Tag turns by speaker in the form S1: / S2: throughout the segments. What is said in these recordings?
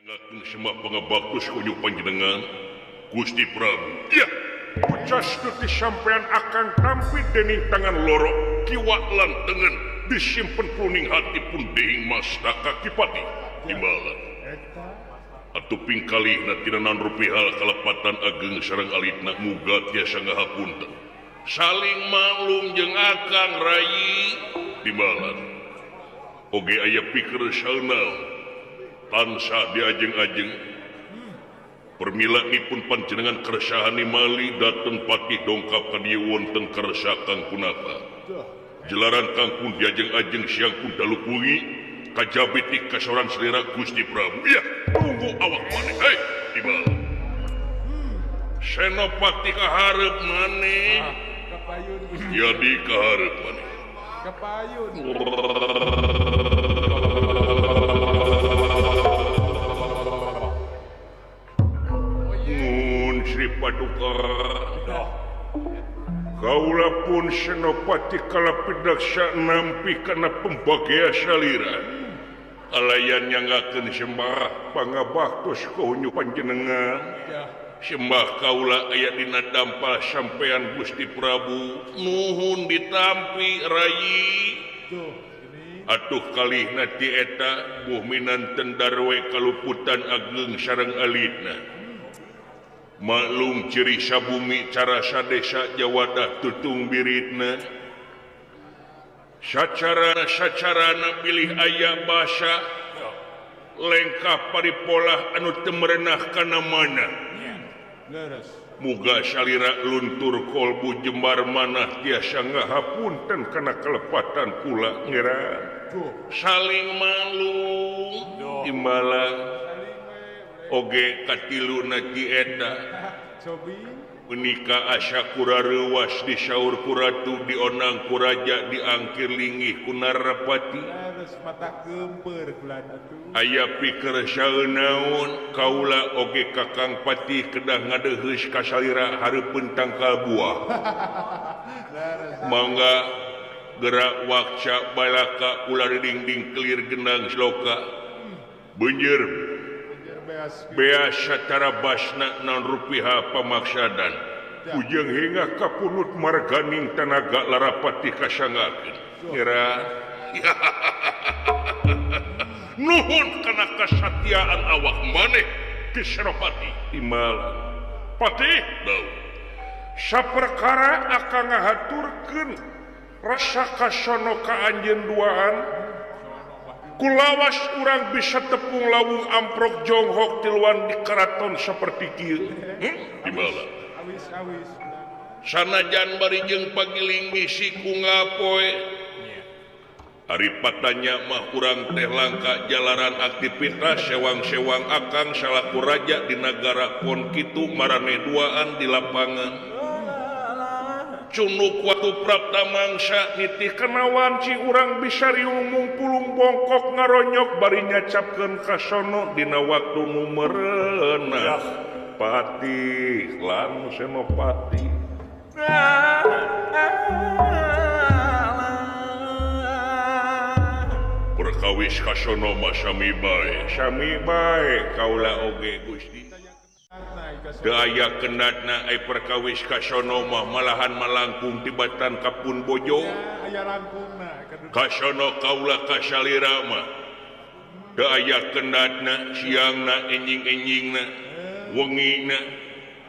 S1: Ngatung sembah pangabaktus kunyu panjenengan Gusti Prabu. Ya, pucas tuti sampean akan tampi dening tangan loro kiwa lan tengen disimpen puning hati pun deing mastaka kipati timbalan. Atuh pingkali na tinanan rupihal kalepatan ageng sareng alitna muga tiasa ngahapunten. Saling maklum jeung akang rayi timbalan. Oge aya pikir saeunaon tansah diajeng-ajeng permilanipun panjenengan keresahan nimali dateng patih dongkap ka dieu wonten karesa kang punapa jelaran kang pun diajeng-ajeng siang pun daluk wengi kajabe ti kasoran selera Gusti Prabu. Ya, tunggu awak maneh hei tibal Senopati kaharep maneh
S2: Kapayun
S1: jadi kaharep maneh
S2: kapayun
S1: Sri Paduka kaula pun Senopati kalapidaksa nampi kana pembagea salira alayan nyangakeun sembah pangabaktos kahunyu panjenengan sembah kaula aya dina dampal sampean Gusti Prabu nuhun ditampi rayi atuh kalihna ti eta buhminan tendarwe kaluputan ageng sareng alitna maklum ciri sabumi cara sadesa jawadah tutung biritna sacarana pilih aya basa lengkap paripolah anu teu merenah kana mana muga salira luntur kolbu jembar manah tiasa ngahapunten kana kalepatan kula ngira saling maklum timbalan oge katiluna ti eta menika asa kura rewas disaur kuratu dionang kuraja diangkir linggih ku Narapati aya pikir saeunaon kaula oge kakang patih kedah ngadeheus ka salira hareupeun tangkal buah mangga gerak wakca balaka ular dingding kelir genang sloka beunjeur bea satara basna non rupiah pamaksadan ujung hingga kapunut marganing tanaga larapati kasangakeun ngira nuhun kana kasatiaan awak maneh Ki Senopati timbalan patih daun saperkara akan ngahaturkeun rasa kasono ka anjeun duaan kulawas urang bisa tepung lawung amprok jonghok tiluan di keraton seperti kieu timbalan sanajan bari jeung pagiling misi ku ngapoe ari patanya mah urang teh langka jalaran aktivitas sewang-sewang akang salaku raja di nagara pon kitu marane duaan di lapangan cunuk waktu prapta mangsa nitih kenawan ci urang bisa riumung pulung bongkok ngaronyok bari nyacapkeun kasono dina waktu nu merenah patih lan Senopati perkawis kasono mah sami bae kaula oge Gusti daya kenatna ai perkawis kasono mah malahan malangkung tibatan kapun bojo kasono kaula kasalira mah daya kenatna siangna enjing-enjingna wengina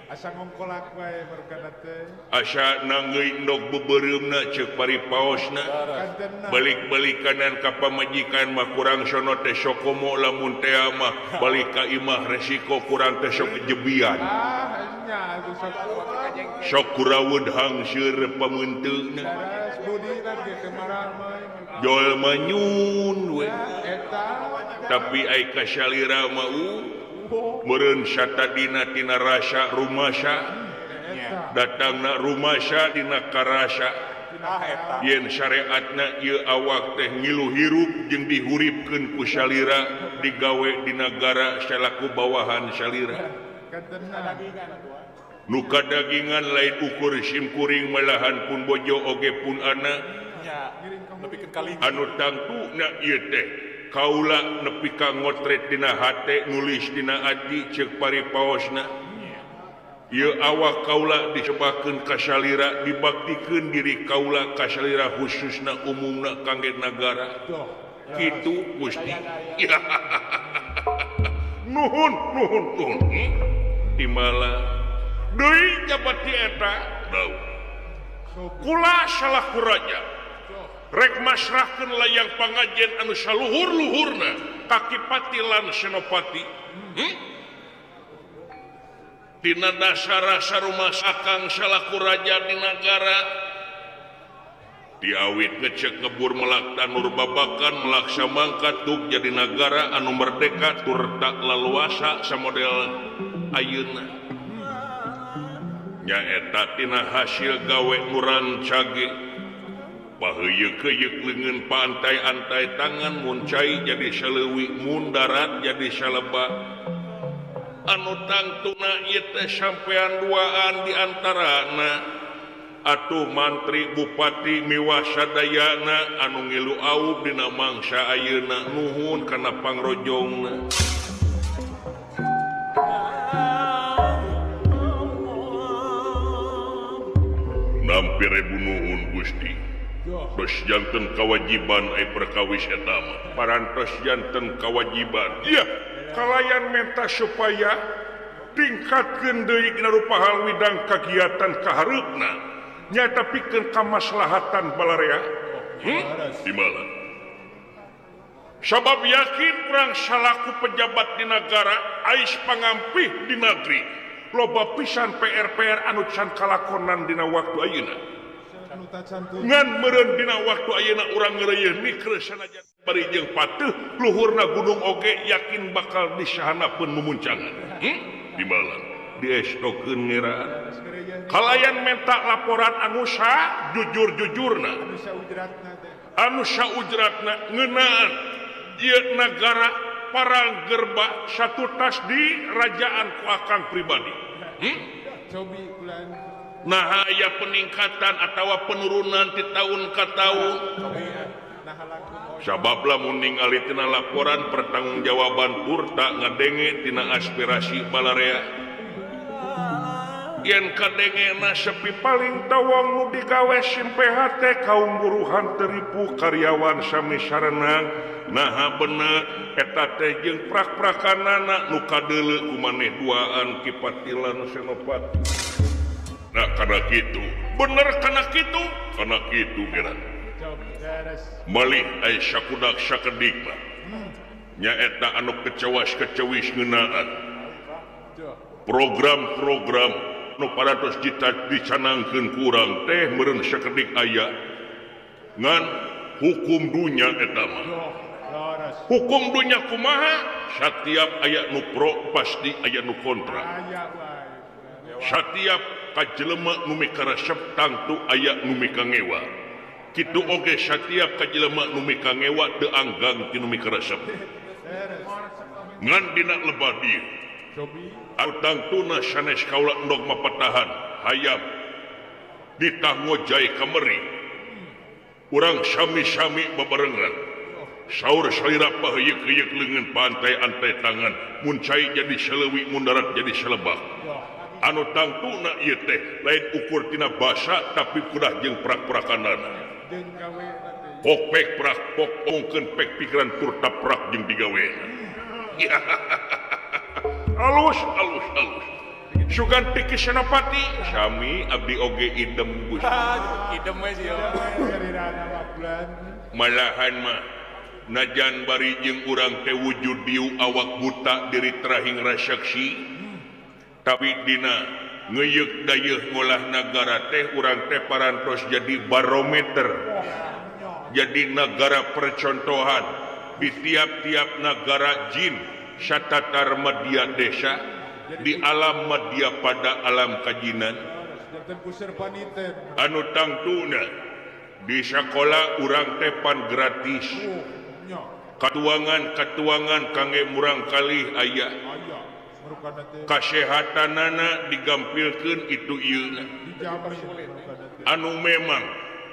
S2: asa ngongkolak wae berkana teh
S1: asa nanggeuy endog beubeureummna ceuk paripaosna balik-balikanan ka pamajikan mah kurang sono teh sok komo lamun teh mah balik ka imah resiko kurang teh sok kejebian
S2: nya
S1: sok kuraweud hangseur pamunteuna jol manyun we tapi ai kasalira mah meureun satadina tina rasa rumasa datangna rumasa dina karasa yen syariatna ieu awak teh ngilu hirup jeung dihuripkeun ku salira digawe di nagara salaku bawahan salira nu kadagingan lain ukur simkuring malahan pun bojo oge pun anak anu tangtuna ieu teh kaula nepi ka ngotret dina hate nulis dina ati ceuk paripaosna ieu awak kaula disebakeun ka salira dibaktikeun diri kaula ka salira khususna umumna kangge nagara kitu Gusti nuhun timala deui jabat ti eta daun kula salah kuraja rek masrahkeun layang pangajen anu saluhur-luhurna ka Kipati lan Senopati dina dasar sarumas akang salaku raja di nagara diawit ngecek ngebur melak tanur babakan melaksa mangkat tuk jadi negara anu merdeka tur tak laluasa samodel ayeuna nyaeta tina hasil gawe nuran cage baheuyeuk keyeuk leungeun pantai-antai tangan mun cai jadi saleuwi mun darat jadi saleba anu tangtuna ieu teh sampean duaan di antarana atuh mantri bupati miwah sadayana anu ngilu aub dina mangsa ayeuna nuhun kana pangrojongna nampi rebu nuhun Gusti tos janten kewajiban ai perkawis eta mah parantos janten kewajiban iya kalayan menta supaya tingkatkeun deui dina rupa hal widang kagiatan kahareupna nyata pikeun kamaslahatan balarea di mana sabab yakin urang salaku pejabat di negara ais pangampih di negeri loba pisan PR anu can kalakonan dina waktu ayeuna ngan meureun dina waktu ayeuna urang ngeureuyeuh mikre sanajan bari jeung pateuh luhurna gunung oge yakin bakal disahanapeun mumuncangan di mana diestokeun ngeuraan kalayan menta laporan anu jujur-jujurna anu saujratna ngeunaan ieu nagara parang gerba satu tas di rajaan ku akang pribadi nah aya peningkatan atawa penurunan ti taun ka taun sabab lamun ningali tina laporan pertanggungjawaban turta ngadenge tina aspirasi balarea yen kadengena sepi paling tawang nu digawe simpehat teh kaum buruhan teripu karyawan sami sarenang nah bener eta teh jeung prak-prakanana nu kadeuleu ku maneh duaan Kipati lan Senopati nah kana kitu bener kana kitu geran malih ai sakudak sakedik mah nyaeta anu kecewas-kecewis ngeunaan program-program nu paratos dicanangkeun ku urang teh meureun sakedik aya ngan hukum dunya eta mah hukum dunya kumaha setiap aya nu pro pasti aya nu kontra setiap kajelema nu mikaresep tangtu aya nu mikangewa kitu oge setiap kajelema nu mikangewa teu anggang ti nu mikaresep ngan dina lebah dieu tangtuna sanes kaula endog mapatahan hayam ditangojai kameri urang sami-sami babarengan saur salira paheuyeuh-heuyeuh leungeun pantai-antai tangan mun cai jadi saleuwi mun darat jadi salebak anu tangtuna ieu teh lain ukur tina basa tapi kudah jeung prak-prakanana pok pek prak pok ongkeun pek pikiran tur taprak jeung digawena alus sugan tiki Senopati sami abdi oge idem Gusti
S3: idem we sia
S1: malahan mah najan bari jeung urang teh wujud diu awak buta diri terahing rasaksi tapi dina ngeuyeuk dayeuh ngolah nagara teh urang teh parantos jadi barometer jadi negara percontohan di tiap-tiap negara jin satatar media desa di alam media pada alam kajinan anu tangtuna di sekolah urang tepan gratis katuangan kangge murang kalih aya kasehatanana digampilkeun itu ieu anu memang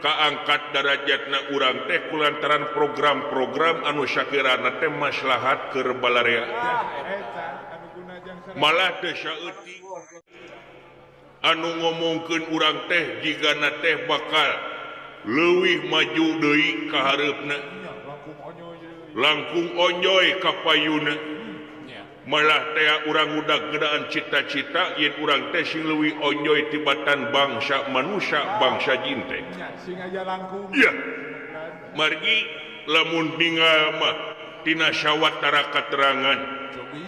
S1: kaangkat darajatna urang teh kulantaran program-program anu sakirana teh maslahat keur balarea
S2: Eta anu guna jang sareng.
S1: malah teu saeutik anu ngomongkeun urang teh jigana teh bakal leuwih maju deui ka hareupna
S2: Nya langkung onyoy deui.
S1: langkung onjoy ka payuna
S2: Nya.
S1: malah teh urang udag gedaan cita-cita yen urang teh sing leuwih onjoy tibatan bangsa manusia bangsa jin teh
S2: Nya sing aja langkung.
S1: iya margi lamun ningal mah tina sawatara katerangan
S2: Cobi.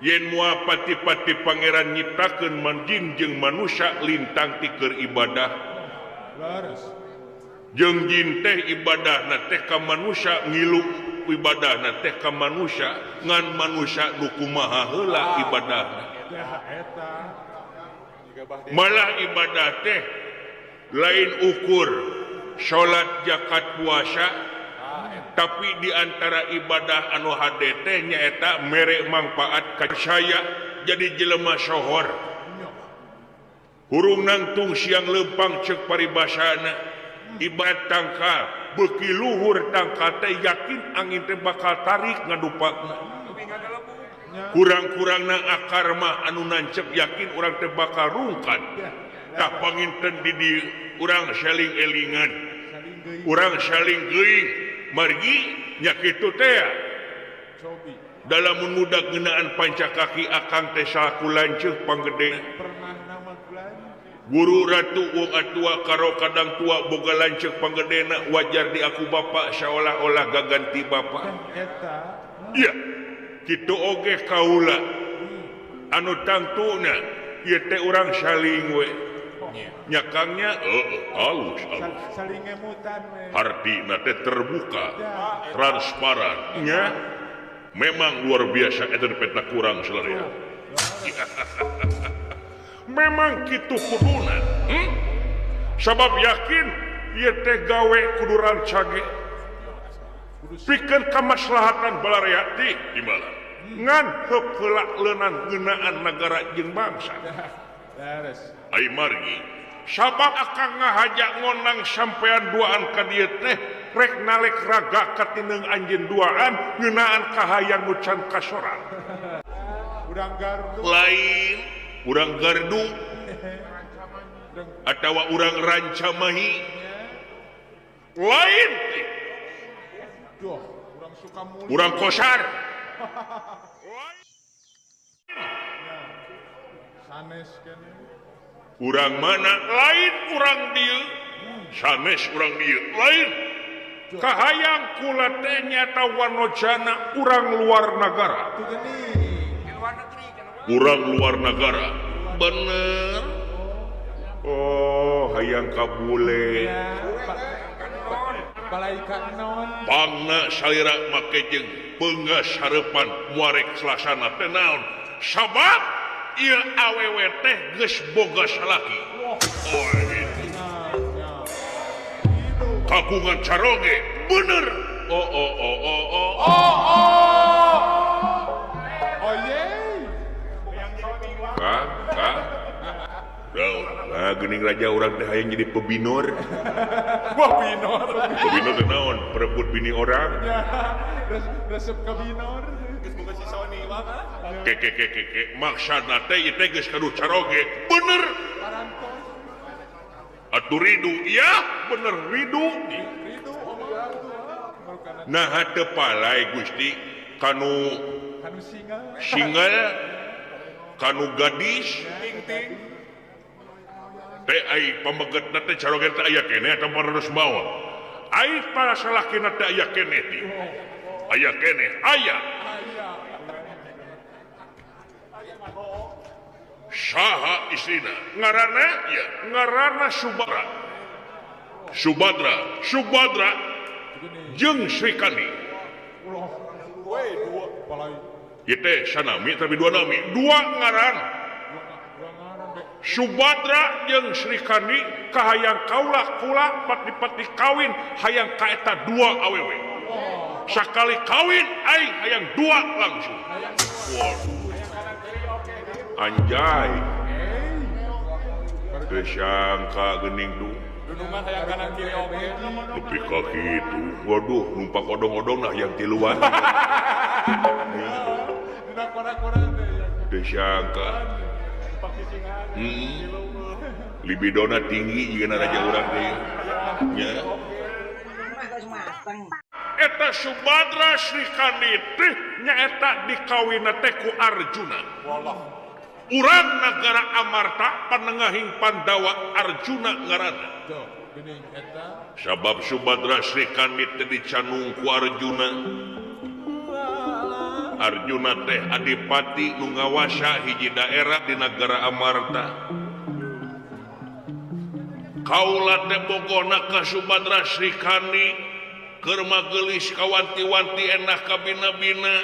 S1: yen moal pati-pati pangeran nyiptakeun manjing jeung manusia lintang ti keur ibadah
S2: Laras.
S1: jeung jin teh ibadahna teh ka manusia ngilu ibadahna teh ka manusia ngan manusia nu kumaha heula ibadahna
S2: Tah eta. Jiga bah dia.
S1: malah ibadah teh lain ukur salat zakat puasa tapi di antara ibadah anu hade teh nyaeta mere manfaat ka saya jadi jelema sohor
S2: Nya.
S1: hurung nangtung siang lempang cek paribasana ibarat tangkal beuki luhur tangkal teh yakin angin teh bakal tarik ngadupakna
S2: Nya.
S1: kurang-kurangna akar mah anu nancep yakin urang teh bakal rungkan tah panginten di dieu urang saling elingan
S2: Saling geuing.
S1: urang saling geuing margi nya kitu teh
S2: Cobi.
S1: dalam mudak ngeunaan pancakaki akang teh salaku lanceuk panggede
S2: Pernah nama bulan.
S1: guru ratu wong atua karo kadang tua boga lanceuk panggedena wajar di aku bapak seolah-olah gaganti bapak
S2: Eta.
S1: iya kitu oge kaula anu tangtuna ieu teh urang saling we nyakangnya halus
S2: Saling ngemutan we.
S1: artina teh terbuka
S2: Ya.
S1: transparan nya memang luar biasa eta peta kurang saudara memang kitu kuduna sabab yakin ieu teh gawe kudu rancage pikeun kamaslahatan balarea ti imbalan ngan heula leunan ngeunaan nagara jeung bangsa
S2: Laras.
S1: ai margi sabab akang ngahajak ngonang sampean duaan ka dieu teh rek nalek raga katineng anjeun duaan ngeunaan kahayang nu can kasorang
S2: Urang gardu.
S1: lain urang gardu atawa urang rancamahi lain teh
S2: Duh, urang suka mulia.
S1: urang kosar
S2: Sanes kene.
S1: urang mana lain urang dieu sanes urang dieu lain kahayang kula teh nyata wanojana urang luar negara
S2: Tu geni.
S1: urang luar negara bener oh hayang kabule
S2: Ya. Palaikan non.
S1: pangna salira make jeung peunggas hareupan muarek selasana teh naon sabab ieu awewe teh geus boga salaki oh gitu.
S2: Nya. Itu.
S1: Kagungan caroge bener oh
S2: Oh ye.
S1: kak nah geuning raja urang teh hayang jadi pebinor
S2: Wah binor.
S1: pebinor teh naon perebut bini orang
S2: Ya. Resep ke binor.
S1: ke maksudna teh ieu teh geus kadu caroge bener
S2: Parantos.
S1: atuh ridu iya bener ridu
S2: Itu omong tua. Marukana.
S1: nah teu palai Gusti kanu
S2: Kanu singa.
S1: singal kanu gadis
S2: Ting.
S1: teh ai pamegetna teh caroge teh aya keneh atawa parantos bawa ai para salakina teh aya keneh ti aya keneh aya
S2: Aya.
S1: saha istrina ngaranna ya ngaranna Subadra jeung Sri Kandi
S2: Ulah. We dua palai.
S1: ieu teh sanami tapi dua nami dua ngaran
S2: Dua ngaran dek.
S1: Subadra jeung Sri Kandi kahayang kaula kula pati-pati kawin hayang kaeta dua awewe sakali kawin ai hayang dua langsung waduh anjay teu sangka geuning tuh
S2: Dunungan hayang kanan kiri oge.
S1: Tapi kaki itu, waduh, numpak odong-odong nah yang tiluan.
S2: Dina kora-kora teh ya.
S1: Disangka.
S2: Pakai singan.
S1: Libidona tinggi jika raja urang teh. Ya. Eta Subadra Srikandi teh nyaeta dikawinna teh ku Arjuna.
S2: Wallah.
S1: Urang nagara Amarta panengahing Pandawa Arjuna ngaranna.
S2: Tuh, geuning eta
S1: Sabab Subadra Srikandi teh dicanung ku Arjuna. Arjuna teh adipati nu ngawasa hiji daerah di nagara Amarta. Kaula teh bogona ka Subadra Srikandi keur magelis kawanti-wanti enah kabina-bina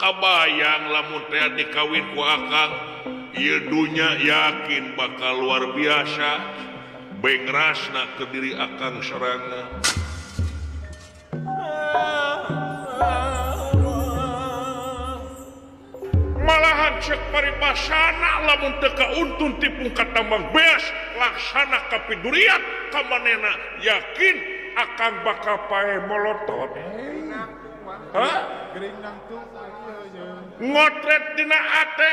S1: kabayang lamun teh dikawin ku akang ieu dunya yakin bakal luar biasa bengrasna ke diri akang sorangan. Malahan cek paribasana lamun teu kauntun tipung katambang beas laksana kapidurian ka manehna yakin akang bakal pae molotot. Hah?
S2: gering nangtung
S1: Ngotret dina ate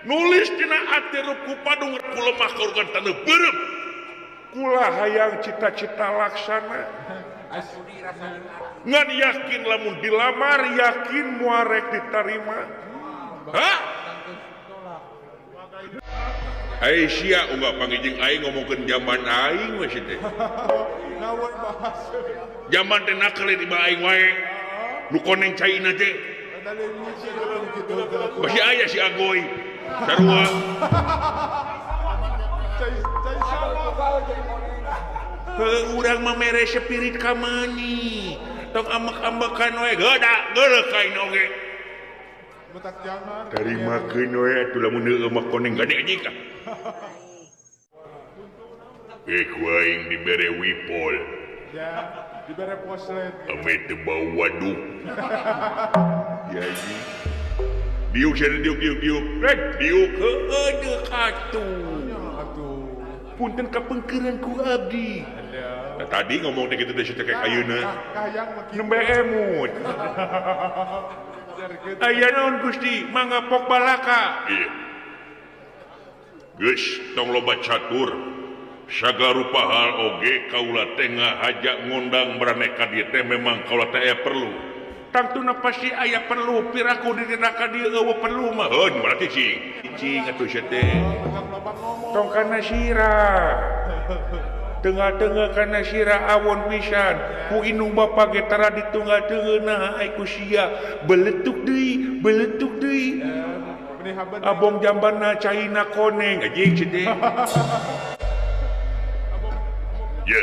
S1: nulis dina ate ruku padung kulemah kaurgan taneuh beureum kula hayang cita-cita laksana ngan yakin lamun dilamar yakin muarek ditarima. Hah? Aisyah unggah pangijing aing ngomongkeun zaman aing we teh.
S2: naon bahas
S1: Zaman teh nakal di aing wae. Nu koneng caina teh.
S2: ada lucu gitu
S1: Masih aya si Agoy. Sarua.
S2: cai
S1: Heuh urang mah mere spirit ka meuni. Tong ambek-ambekan we geureuh kain oge.
S2: betak jangan
S1: Tarimakeun we atuh lamun heueuh mah koneng gade jika. Ku aing dibere wipol.
S2: ya dibere poslet
S1: Ame teu bau waduk. Ya ji. Diuk sana diuk. Diuk heueuh deuk atuh.
S2: atuh
S1: Punten kapengkeureun ku abdi.
S2: ada
S1: Nah, tadi ngomong teh kitu teh kayak ayeuna.
S2: kahayang makin
S1: Nembe emut. Aya naon Gusti? Mangga pok balaka. Iya. Geus tong loba catur. Sagarupa hal oge kaula teh ngahajak ngundang maraneka dieu teh memang kaula teh aya perlu. Tangtuna pasti aya perlu piraku di dina ka dieu eueuh perlu mah. Heuh berarti cing atuh sia teh.
S2: lobang ngomong
S1: Tong kana sirah. Tengah-tengah kana sirah awon pisan. Ku indung bapa ge tara ditunggal-teungeunna ai ku sia. Beletuk deui.
S2: ini haban
S1: Abong jambanna caina koneng anjing sia teh. Ya.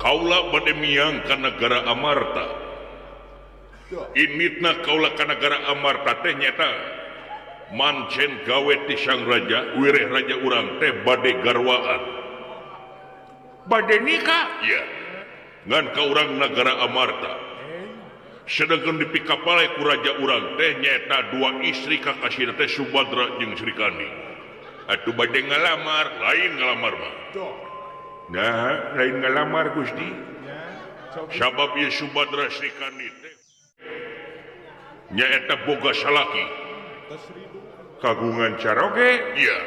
S1: Kaula bade miang ka negara Amarta. Initna kaula ka negara Amarta teh nyata mancen gawe ti sang raja, wireh raja urang teh bade garwaan. Bade nikah? Ya. Ngan ka urang negara Amarta. Sedangkan di pikapalai ku raja urang teh nyata dua istri kakasina teh Subadra jeung Srikandi. Atuh bade ngalamar, lain ngalamar mah.
S2: tuh
S1: Nah, lain ngalamar Gusti.
S2: ya coba
S1: Sabab ieu Subadra Srikandi teh nyaeta boga salaki
S2: tos ribu
S1: kagungan caroge. Iya.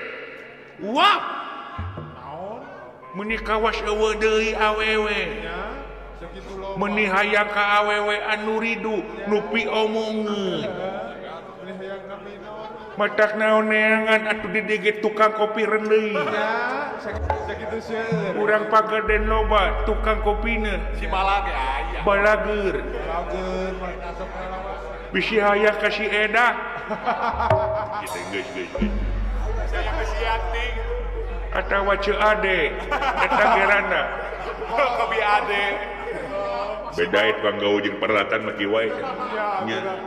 S1: Wah,
S2: naon
S1: meuni kawas eueuh deui awewe.
S2: ya segitu loba
S1: Meuni hayang ka awewe anu ridu nupi omongeun.
S2: ini hayang kami naon
S1: Matak naon neangan atuh di dieu tukang kopi rendeui.
S2: ya segitu seueur
S1: Urang pagaden loba tukang kopina
S2: si malah ge aya
S1: balageur.
S2: lageun main asap ngalawas
S1: Bisi hayang ka si Eda. Kita geus.
S2: saya ke siating
S1: Atawa Ceu Ade eta gerana.
S2: ke bi ade
S1: Beda itu Kang Gaul jeung peralatan mah kieu wae.
S2: ya
S1: Nya.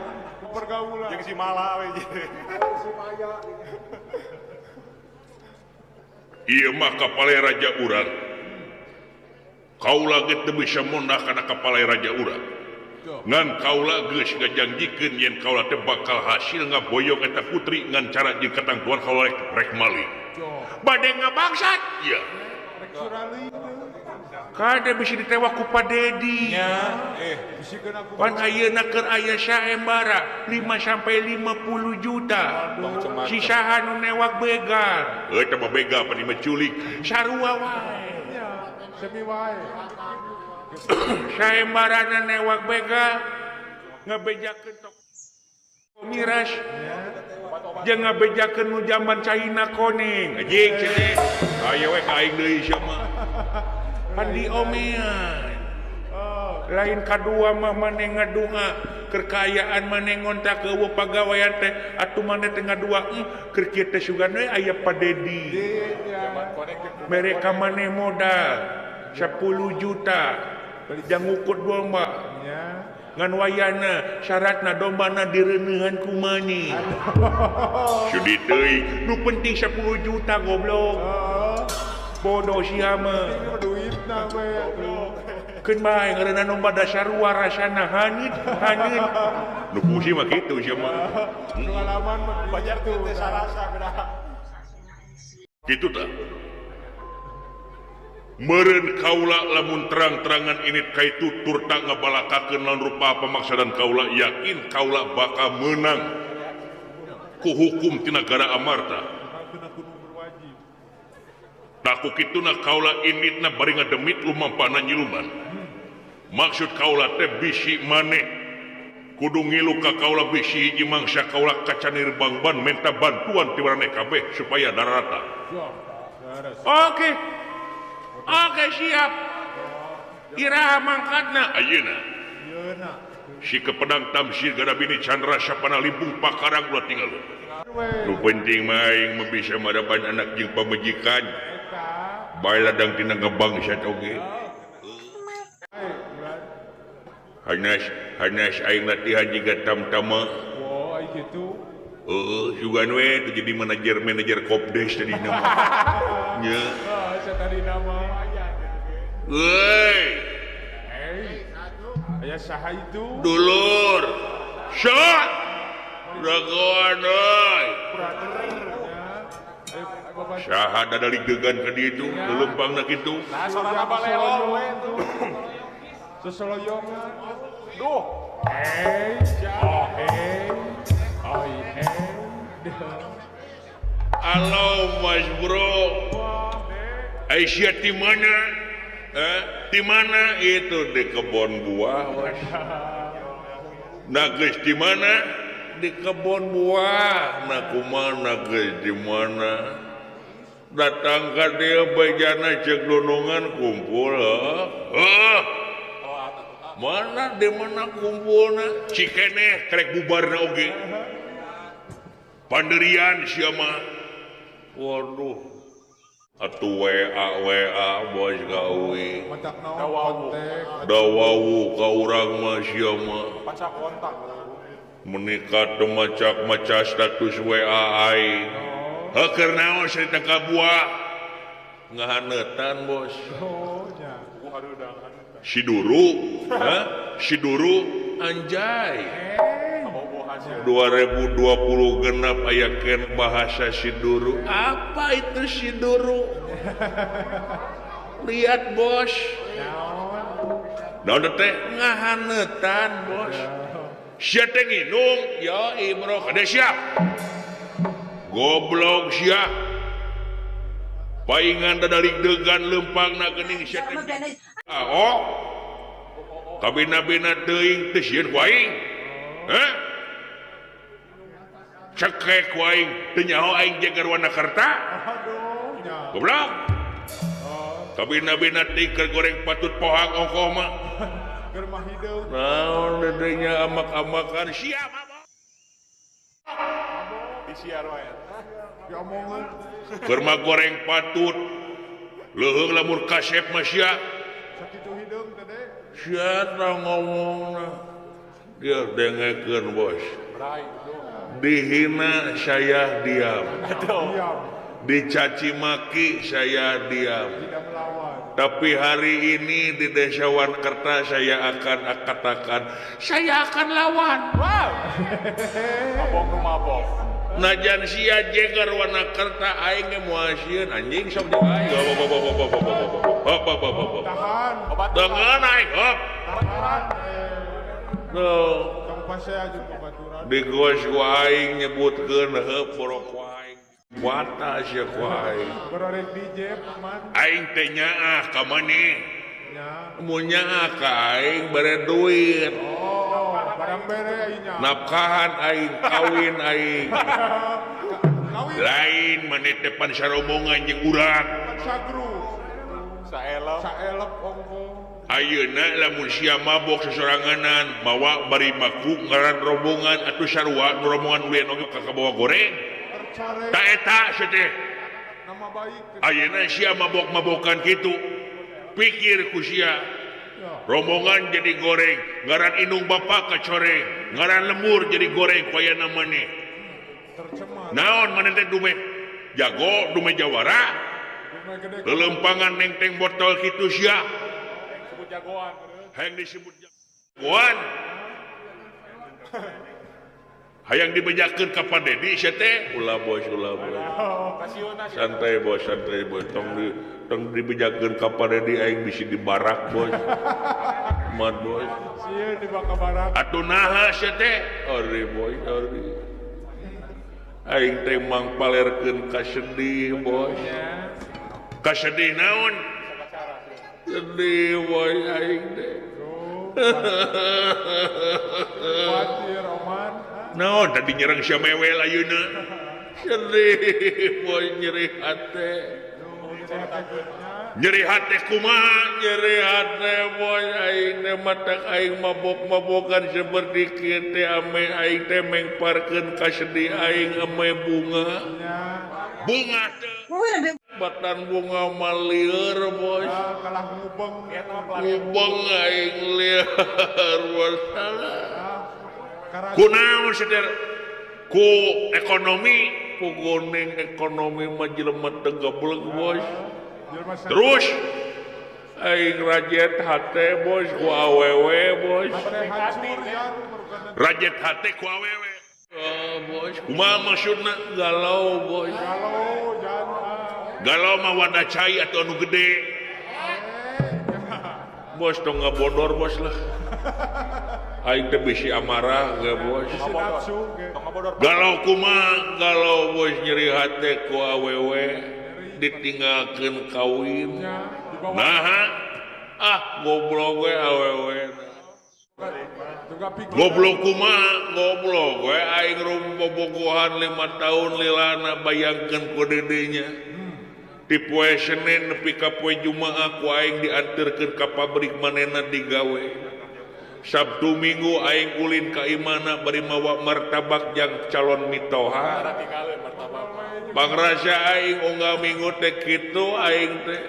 S2: pergaulan jeung si malah we
S1: Ieu mah kapalai raja urang. Kaula ge teu bisa mondah kana kapalai raja urang. Ngan kaula geus ngajanjikeun yen kaula teh bakal hasil ngaboyong eta putri ngan cara jeung katangtuan kaula rek malih. Bade ngabangsat? Iya. Kada bisa ditewak ku Pak Dedi.
S2: Bisikeun aku.
S1: Pan ayeuna keur aya sayembara 5 sampai 50 juta. Sisahan nu newak begal. Eta mah begal pan menculik. Sarua wae.
S2: Semi wae.
S1: Sayembarana newak begal ngabejakeun tok miras. Jeung ngabejakeun nu jaman China koning. Anjing cenah. Aya we ka aing deui sia mah. Pan diomean. Lain kadua mah maneh ngadunga kekayaan maneh ngontak ke eueuh pagawean teh atuh maneh teh ngadua keur kieu teh sugan we aya Pak Dedi. Mereka maneh modal 10 juta jang ukut domba. Ngan wayana syaratna dombana direuneuhan ku maneh. Sudi teuing nu penting 10 juta goblok. Bodoh sia mah.
S2: Duitna we
S1: Keun bae ngaranna domba dasar rasana hanit. Nu pusi mah kitu sia mah.
S2: pengalaman mah banyak tuh sarasa geura.
S1: Kitu tah. Meureun kaula lamun terang-terangan ini kaitu turta ngabalakakeun lawan rupa pamaksadan kaula yakin kaula bakal menang ku hukum ti nagara amarta. Taku kituna kaula initna bari ngademit lumampana nyiluman. Maksud kaula teh bisi maneh kudu ngilu ka kaula bisi hiji mangsa kaula kacanir bangban minta bantuan ti maraneh kabeh supaya darata. Oke, siap. Iraha mangkatna ayeuna. Si kepedang tamsir gadabini Chandra sapana limpung pakarang ulah tinggal. Nu penting mah aing mah bisa madaban anak jeung pamajikan. Bae ladang tina ngebangsa oge. Hanas aing latihan jiga tamtama.
S2: Oh, ai kitu.
S1: Sugan we jadi manajer Kopdes tadi nama. Nya.
S2: Saya tadi nama.
S1: Woi.
S2: Aya saha itu?
S1: Dulur. Syat. Ragoan euy. Saha dadalik degan ka dieu itu, leumpangna kitu.
S2: Nah, sorana baleon we tuh. Sesoloyongan. Duh.
S1: Halo Mas Bro. Aisyah di mana? Di mana itu di kebun buah, Mas? Nages di mana? Di kebun buah. Nah, kumana geus di mana? Datang ke dia bejana cek donongan kumpul. Mana di mana kumpulna? Cikeneh kerek bubarna oge. Panderian siapa? Waduh. Atuh WA bos gawe.
S2: Kontak naon kontak.
S1: Dawawu ka urang mah siapa?
S2: Paca kontak.
S1: Menikah teu macak-maca status WA aing. Heukeur naon cerita ka buah? Ngahaneutan bos.
S2: Oh, nya.
S1: Si Duru, si Duru anjay. 2020 genap ayakeun bahasa si Duru. Apa itu si Duru? Lihat bos. Naon teh ngahaneutan bos. Sia teh nginum, yo Ibro kada siap. Goblok sia. Paingan dadalik degan leumpangna geuning sia teh. Kabina-bina teuing teu sieun ku aing. Cekek ku aing teu nyaho aing jagar Wanakarta. Goblok. Kabina-bina teuing keur goreng patut pohang ongkoh mah.
S2: Keur mah hideung.
S1: Naon dedenya amak-amakan sia mah.
S2: Disiar wae. Diomongkeun.
S1: Keur mah goreng patut. Leuheung lamun kasep mah sia.
S2: Sakitu hideung teh deh.
S1: Sia ngomongna. Dia dengekeun bos.
S2: Brai.
S1: Dihina saya diam.
S2: Diam.
S1: Dicaci maki saya diam.
S2: Tidak melawan.
S1: Tapi hari ini di Desa Wanakarta saya akan katakan saya akan lawan.
S2: Wow. Mabok nu mabok.
S1: najan sia jegar warna kerta aing ge moal sieun anjing sok jeung aing.
S2: Tahan.
S1: Dengan aing hop.
S2: Tahan.
S1: Tuh.
S2: Kamu pasnya aja kebaturan.
S1: Di gos ku aing nyebutkeun heup borok ku aing. Wata sia ku aing.
S2: Berorek DJ paman.
S1: Aing teh nyaah ka maneh.
S2: Ya.
S1: Mun nyaah ka aing bare duit.
S2: Oh, barang bere aingnya.
S1: Nafkahan aing, kawin aing.
S2: Kawin.
S1: Lain maneh teh pan sarombongan jeung urang.
S2: Sagru. Saelep ongko.
S1: Ayeuna lamun sia mabok sesoranganan bawa bari maku ngaran rombongan atuh sarua nu rombongan ulian oge ka kabawa goreng.
S2: Tercare.
S1: Ta eta sia teh.
S2: Nama baik.
S1: Ayeuna sia mabok-mabokan kitu. Pikir ku sia
S2: Ya.
S1: rombongan jadi goreng, ngaran inung bapa kacoreng, ngaran lemur jadi goreng payana maneh.
S2: Tercemar.
S1: Naon maneh teh dume jago, dume jawara,
S2: Rumah gede.
S1: lelempangan neng-teng botol kitu sia.
S2: Sebut jagoan.
S1: Hayang disebut jagoan. Hayang dibejakeun ka Pak Dedi sia teh. Ulah bos. Santai bos. Tong dibejakeun ka Pak Dedi aing bisi dibarak bos. Mat bos.
S2: Sia di baka barak.
S1: Atuh naha sia teh? Ari bos, ari. Aing teh mangpalerkeun ka sedih bos. Ka sedih naon? Sedih bos aing teh.
S2: Khawatir Oman.
S1: Naon tadi nyerang sia mewel ayeuna? Sedih bos nyeri hate. Nyeri hate kumaha? Nyeri hate bos aing teh matak aing mabok-mabokan seperti kieu teh ame aing teh mengparkeun ka sedih aing ame bunga. Bunga teh. Batan bunga mah lieur bos.
S2: Kalah ngubeng.
S1: Ngubeng aing lieur bos.
S2: Karang.
S1: Kunaon saudara? Ku ekonomi, ku goneng ekonomi mah jelema teu goblok bos.
S2: Jelma sana.
S1: Terus aing rajet hate bos ku awewe bos.
S2: Teh hancur ya. Merupakan
S1: Rajet hate ku awewe. Oh bos, kumaha maksudna galau bos.
S2: galau jangan.
S1: Galau mah wadah cai atau anu gede. Bos tong ngabodor bos lah. Aing teh bisi amarah ge bos.
S2: Si nafsu ge.
S1: Galau kumaha? Galau bos nyeri hate ku awewe ditinggalkeun kawin. Nah, goblok we awewe.
S2: Juga pikir.
S1: Goblok kumaha? Goblok we aing rumbobogohan 5 tahun lilana bayangkeun ku dedenya. Di poe Senin nepi ka poe Jumaah ku aing dianterkeun ka pabrik manehna digawe. Sabtu Minggu aing ulin ka imana bari mawa martabak jang calon mitoha. Pangrasa aing unggal minggu teh kitu aing teh.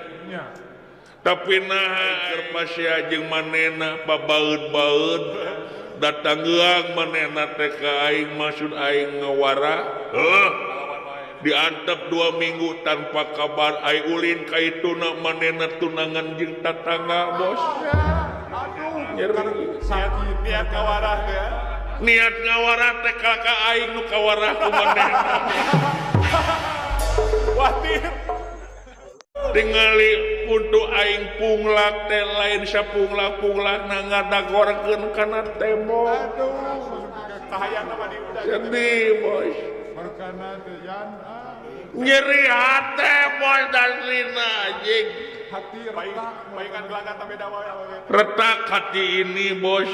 S1: Tapi naha keur pasea jeung manehna pabaeud-baeud datang geang manehna teh ka aing maksud aing ngawara. Diantep 2 minggu tanpa kabar aing ulin ka ituna manehna tunangan jeung tatangga bos.
S2: Sakit niat kawarah ya.
S1: Niat ngawarah teh ka aing nu kawarah ku manehna.
S2: Watir.
S1: Tingali untuk aing punglak teh lain sapunglak-punglak na ngadagorkeun kana tembok.
S2: Aduh. Kahayang nama di udah.
S1: Sedih bos.
S2: Berkana teh yan.
S1: Nyeri hate bos daslina anjing.
S2: Hati retak. Baingan gelagat tapi dawa.
S1: Retak hati ini bos.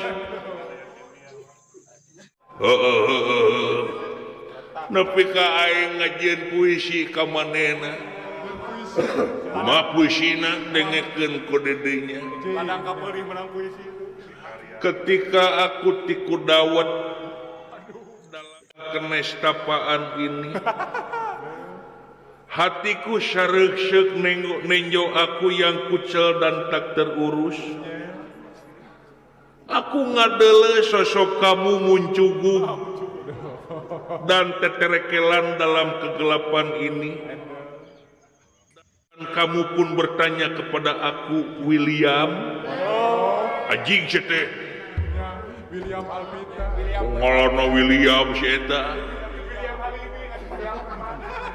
S1: Nepi ka aing ngajieun puisi ka manehna. Kumaha puisina dengekeun ku dedenya.
S2: Padang kapeurih menang puisi.
S1: Ketika aku tiku dawet dalam kenestapaan ini, hatiku sareuk-seuk nenjo aku yang kucel dan tak terurus. Aku ngadele sosok kamu muncugu dan teterekelan dalam kegelapan ini. Dan kamu pun bertanya kepada aku, William, anjing cete.
S2: William Alvita.
S1: Ngolono William si eta.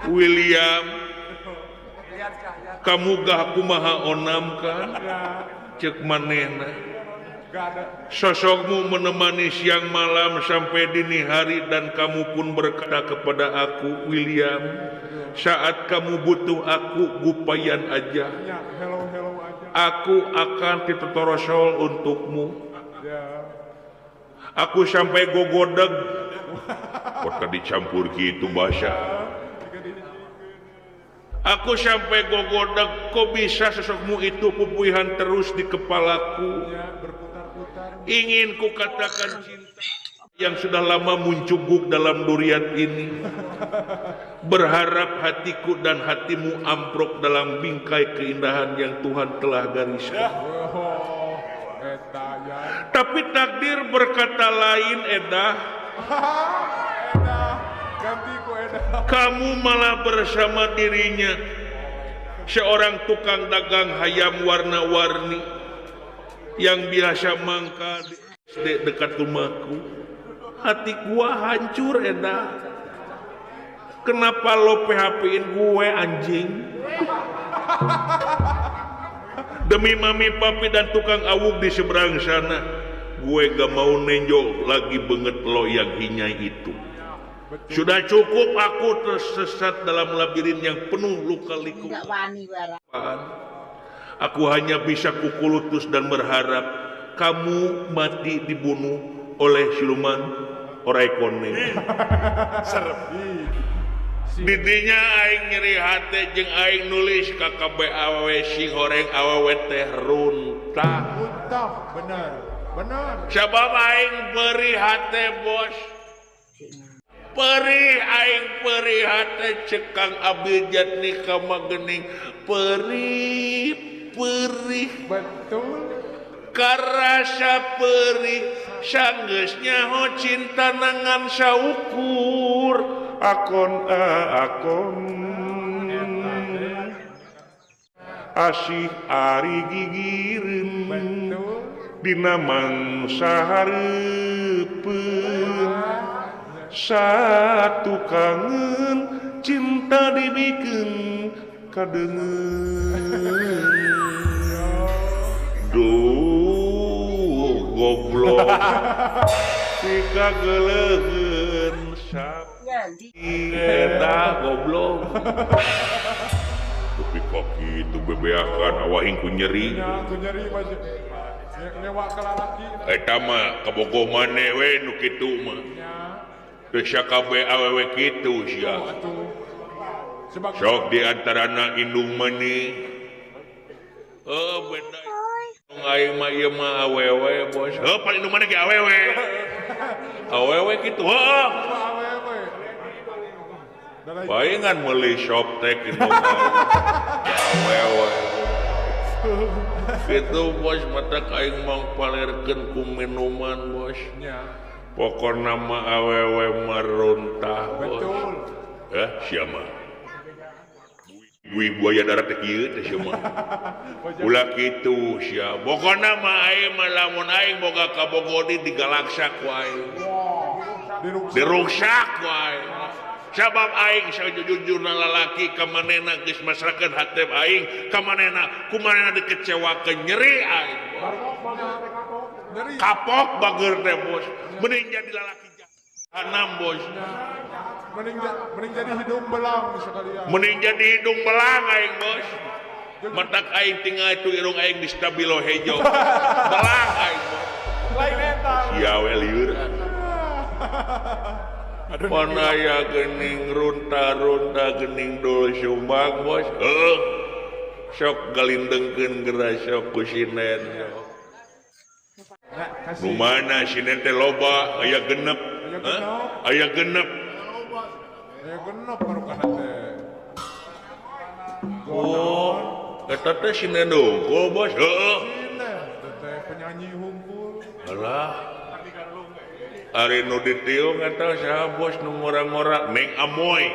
S1: William
S2: Lihat cahaya.
S1: kamu gah kumaha onam kan
S2: Ya,
S1: cek manehna
S2: gak ada.
S1: sosokmu menemani siang malam sampai dini hari dan kamu pun berkata kepada aku William saat kamu butuh aku gupayan aja
S2: Ya, hello aja.
S1: aku akan titotorosol untukmu
S2: Ya.
S1: aku sampai gogodeg kok dicampur gitu bahasa aku sampai gogodeg kok bisa sosokmu itu pupuihan terus di kepalaku
S2: Ya, berputar-putar.
S1: ingin ku katakan cinta yang sudah lama muncuguk dalam durian ini berharap hatiku dan hatimu amprok dalam bingkai keindahan yang Tuhan telah gariskan
S2: Oh, eta ya.
S1: tapi takdir berkata lain Eda
S2: Eda, ganti ku Eda.
S1: kamu malah bersama dirinya seorang tukang dagang hayam warna-warni yang biasa mangka di SD dekat rumahku hati gua hancur Eda kenapa lo PHP-in gue anjing demi mami papi dan tukang awuk di seberang sana gue gak mau nenjol lagi banget lo yang hinyai itu sudah cukup aku tersesat dalam labirin yang penuh luka-liku
S3: Tidak wani barang.
S1: aku hanya bisa kukulutus dan berharap kamu mati dibunuh oleh siluman orai kone
S2: Serem.
S1: didinya aing nyeri hati jeung aing nulis ka kabeh awewe si goreng awewe teh runtah
S2: Muntah, benar.
S1: sabab aing beri hati bos perih aing perih hati cekang abdi jatni ka magening perih
S2: Betul.
S1: karasa perih sanggeusnya ho cinta nangan saukur akon asih ari gigireun
S2: Betul.
S1: dina mangsa hareupeun satu kangen cinta dibikeun kadeungeun duh goblok si kageleun sapi eta goblok tapi kaki itu bebeakan awahing ku nyeri
S2: Ya, aku nyeri masih. Nyewa ke lalaki.
S1: eta mah kabogoh maneh we nu kitu mah
S2: Ya.
S1: teu sakabeh awewe kitu sia
S2: Atuh. Sebab
S1: sok di antarana indung maneh beda aing mah ieu mah awewe bos paling indung maneh ge awewe awewe kitu
S2: awewe. Dalai
S1: palingan meuli shoptek indung awewe gitu bos matak aing mangpalerkeun ku minuman bos
S2: nya.
S1: pokona mah awewe meruntah bos
S2: Betul.
S1: sia mah buaya darat teh kieu teh sia mah ulah kitu sia pokona mah aing mah lamun aing boga kabogodi digalaksak wae diruksak wae sabab aing sajujurna lalaki ka manehna geus masrakeun hati aing ka manehna kumanehna dikecewakeun nyeri aing
S2: Nyeri.
S1: kapok bager teh bos mending jadi lalaki jahanam bos
S2: Mending jadi hidung belang sekalian.
S1: mending jadi hidung belang aing bos matak aing tinggal itu irung aing di stabilo hejo belang aing bos
S2: Lain eta.
S1: sia we lieur panaya geuning runta-runta geuning dul sumbang bos sok galindengkeun geura sok ku sinen
S2: Ya, kasih.
S1: rumana sinen teh loba aya genep aya genep
S2: Ya genep baru kana teh.
S1: oh eta teh sinen dongkol bos
S2: Ini teh penyanyi hungkul.
S1: alah ari nu ditiung eta saha bos nu ngora-ngora Neng Amoy